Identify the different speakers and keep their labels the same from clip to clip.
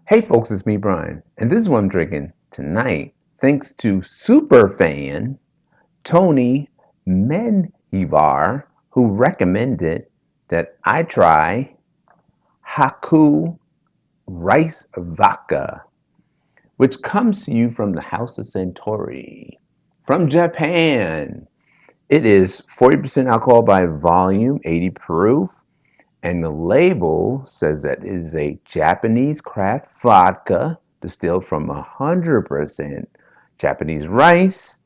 Speaker 1: Hey folks, it's me, Brian, and this is what I'm drinking tonight, thanks to superfan Tony Menjivar, who recommended that I try Haku Rice Vodka, which comes to you from the House of Centauri, from Japan. It is 40% alcohol by volume, 80 proof, and the label says that it is a Japanese craft vodka distilled from 100% Japanese rice,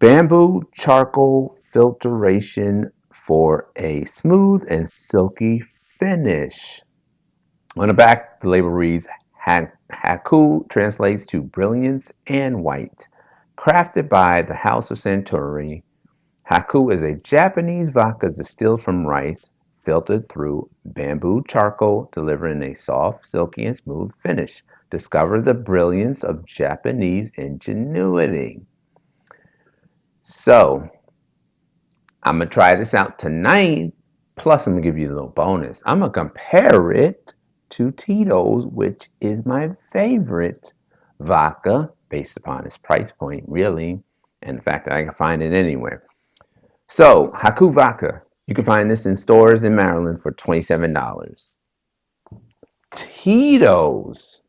Speaker 1: bamboo charcoal filtration for a smooth and silky finish. On the back, the label reads Haku translates to brilliance and white. Crafted by the House of Centauri, Haku is a Japanese vodka distilled from rice, filtered through bamboo charcoal, delivering a soft, silky, and smooth finish. Discover the brilliance of Japanese ingenuity. So, I'm going to try this out tonight. Plus, I'm going to give you a little bonus. I'm going to compare it to Tito's, which is my favorite vodka based upon its price point, really, and the fact that I can find it anywhere. So, Haku Vodka, you can find this in stores in Maryland for $27. Tito's,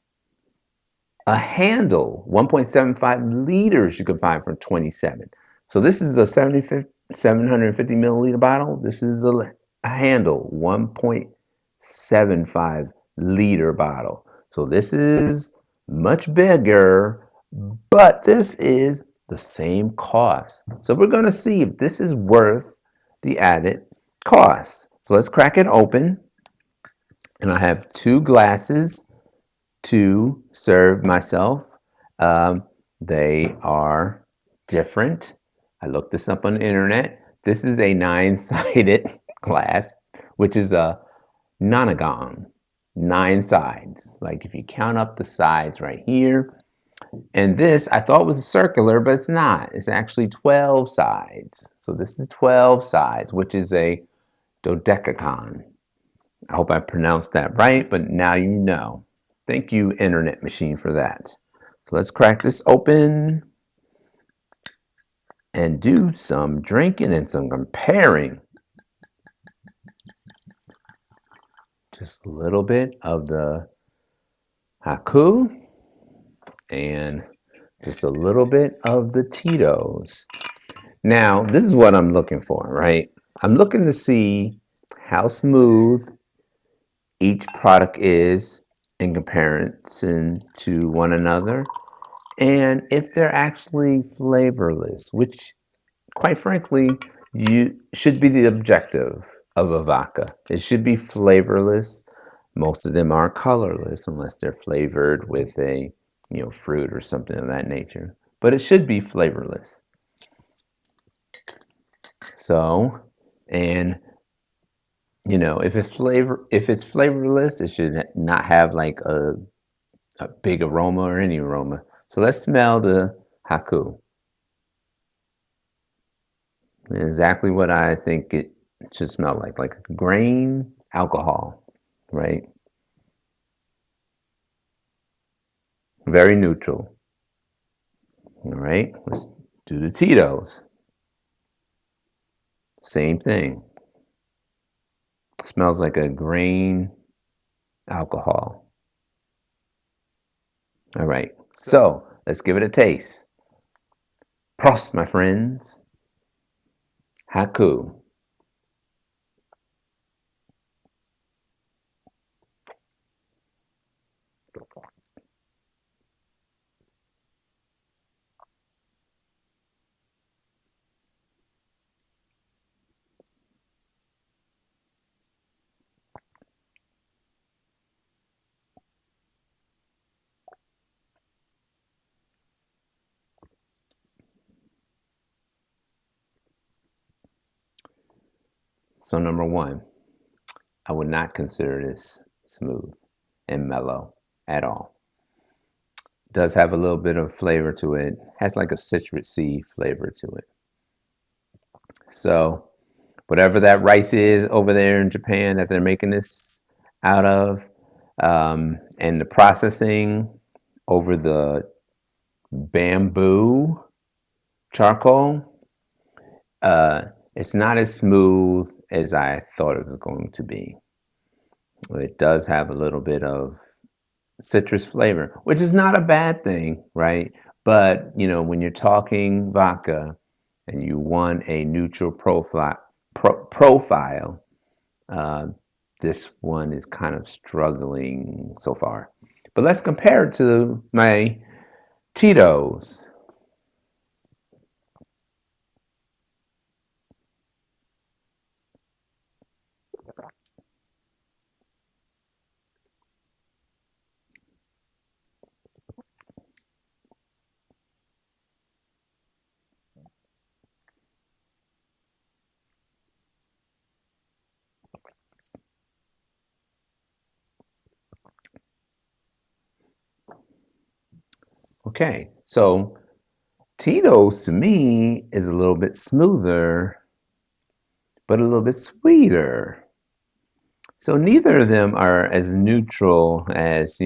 Speaker 1: a handle, 1.75 liters, you can find for $27. So this is a 750 milliliter bottle. This is a handle, 1.75 liter bottle. So this is much bigger, but this is the same cost. So we're going to see if this is worth the added cost. So let's crack it open. And I have 2 glasses to serve myself. They are different. I looked this up on the internet. This is a 9-sided glass, which is a nonagon, 9 sides. Like if you count up the sides right here. And this I thought was circular, but it's not. It's actually 12 sides. So this is 12 sides, which is a dodecagon. I hope I pronounced that right, but now you know. Thank you, Internet Machine, for that. So let's crack this open and do some drinking and some comparing. Just a little bit of the Haku and just a little bit of the Tito's. Now, this is what I'm looking for, right? I'm looking to see how smooth each product is in comparison to one another, and if they're actually flavorless, which quite frankly should be the objective of a vodka. It should be flavorless. Most of them are colorless unless they're flavored with a fruit or something of that nature, but it should be flavorless. So, and if it's flavorless, it should not have like a big aroma or any aroma. So let's smell the Haku. Exactly what I think it should smell like grain alcohol, right? Very neutral. All right, let's do the Tito's. Same thing. Smells like a grain alcohol. All right, so let's give it a taste. Prost, my friends. Haku. So number 1, I would not consider this smooth and mellow at all. It does have a little bit of flavor to it. Has like a citrusy flavor to it. So whatever that rice is over there in Japan that they're making this out of, And the processing over the bamboo charcoal, uh, it's not as smooth as I thought it was going to be. It does have a little bit of citrus flavor, which is not a bad thing, right? But when you're talking vodka and you want a neutral profile, uh, this one is kind of struggling so far. But let's compare it to my Tito's. Okay, so Tito's to me is a little bit smoother, but a little bit sweeter. So neither of them are as neutral as,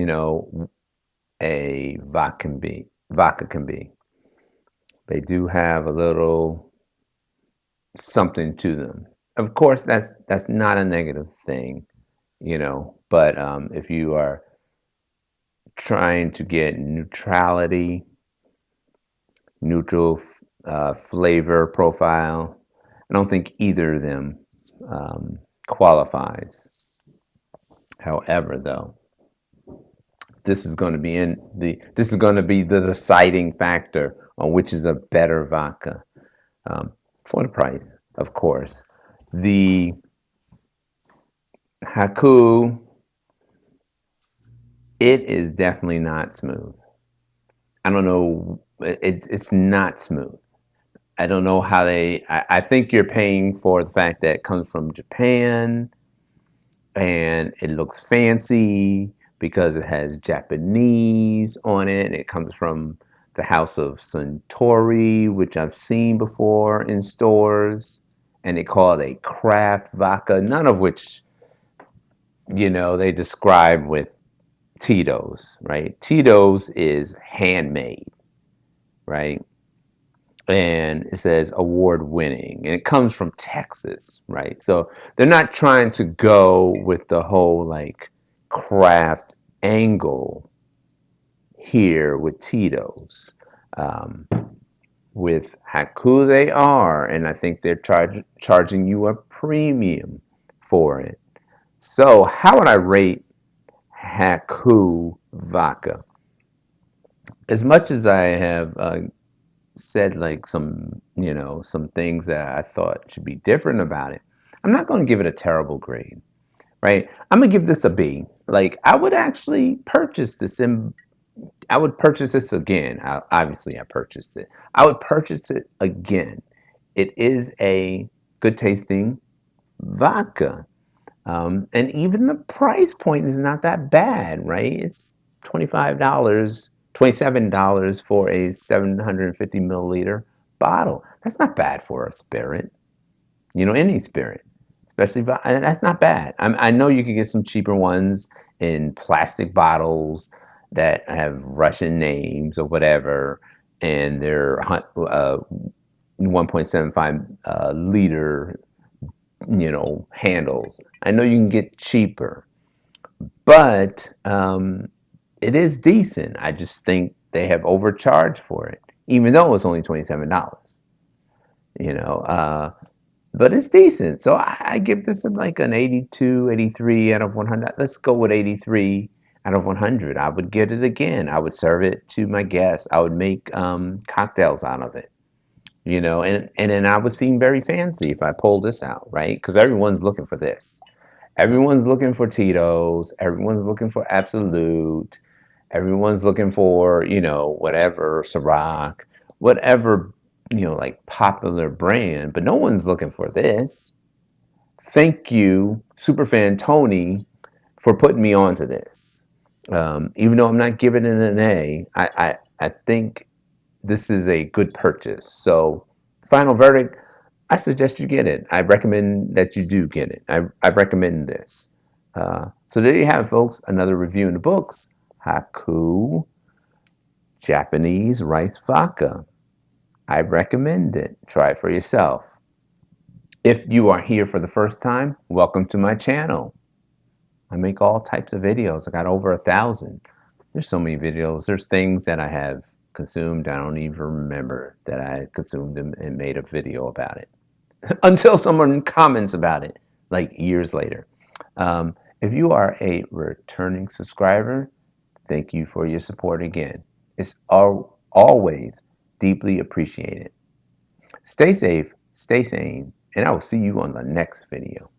Speaker 1: a vodka can be. Vodka can be. They do have a little something to them. Of course, that's not a negative thing, But if you are trying to get neutrality, neutral flavor profile, I don't think either of them qualifies. However, though, this is going to be the deciding factor on which is a better vodka, for the price, of course. The Haku, it is definitely not smooth. I don't know. It's not smooth. I don't know how they. I think you're paying for the fact that it comes from Japan and it looks fancy because it has Japanese on it. It comes from the House of Suntory, which I've seen before in stores, and they call it a craft vodka, none of which, they describe with Tito's, right? Tito's is handmade, right? And it says award winning, and it comes from Texas, right? So they're not trying to go with the whole like craft angle here with Tito's. With Haku, they are, and I think they're charging you a premium for it. So, how would I rate Haku vodka? As much as I have said like some things that I thought should be different about it, I'm not going to give it a terrible grade, right? I'm gonna give this a B. Like I would actually purchase this, and I would purchase this again. Obviously, I purchased it. I would purchase it again. It is a good tasting vodka. And even the price point is not that bad, right? It's $25, $27 for a 750 milliliter bottle. That's not bad for a spirit, any spirit, especially and that's not bad. I know you can get some cheaper ones in plastic bottles that have Russian names or whatever, and they're 1.75 liter handles. I know you can get cheaper, but it is decent. I just think they have overcharged for it, even though it's only $27. You know, uh, but it's decent. So I give this like an 82, 83 out of 100. Let's go with 83 out of 100. I would get it again. I would serve it to my guests. I would make cocktails out of it. And then I would seem very fancy if I pulled this out, right? Because everyone's looking for this. Everyone's looking for Tito's. Everyone's looking for Absolute. Everyone's looking for, whatever, Ciroc, whatever, like popular brand, but no one's looking for this. Thank you, Superfan Tony, for putting me onto this. Even though I'm not giving it an A, I think this is a good purchase. So, final verdict, I suggest you get it. I recommend that you do get it. I recommend this. So there you have it, folks. Another review in the books. Haku Japanese Rice Vodka. I recommend it. Try it for yourself. If you are here for the first time, welcome to my channel. I make all types of videos. I got over 1,000. There's so many videos. There's things that I have consumed. I don't even remember that I consumed them and made a video about it until someone comments about it like years later. If you are a returning subscriber, thank you for your support again. It's always deeply appreciated. Stay safe, stay sane, and I will see you on the next video.